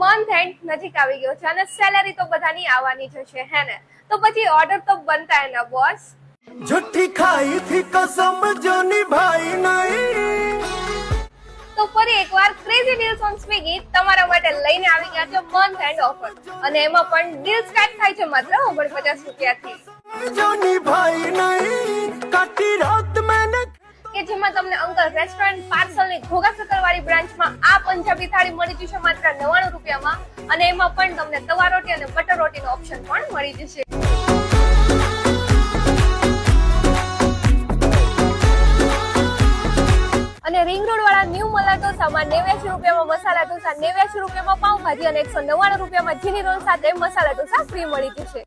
Month and નજીક આવી ગયો છે અને સેલેરી તો બધાની આવવાની જ છે હે ને, તો પછી ઓર્ડર તો બનતા હે ને બોસ। झूठी खाई थी कसम जो निभाई नहीं। તો ફરી એકવાર ક્રેઝી ડીલ્સ ઓન સ્વિગી તમારા માટે લઈને આવી ગયા છે મંથ એન્ડ ઓફર, અને એમાં પણ ડીલ સ્ટાર્ટ થાય છે માત્ર 49 રૂપિયાથી, जो निभाई नहीं काटी रात मैंने। કે જેમાં તમને અંકલ રેસ્ટોરન્ટ પાર્સલની ઘોઘા સકરવાળી બ્રાન્ચમાં આ પંજાબી થાળી મળી જશે માત્ર 99 રૂપિયામાં, અને એમાં પણ તમને તવા રોટી અને બટર રોટીનો ઓપ્શન પણ મળી જશે। અને રિંગ રોડ વાળા ન્યૂ મલા ઢોસામાં 89 રૂપિયામાં મસાલા ઢોસા, 89 રૂપિયામાં પાવભાજી અને 199 રૂપિયામાં જીરી રોલ સાથે મસાલા ઢોસા ફ્રી મળી જશે।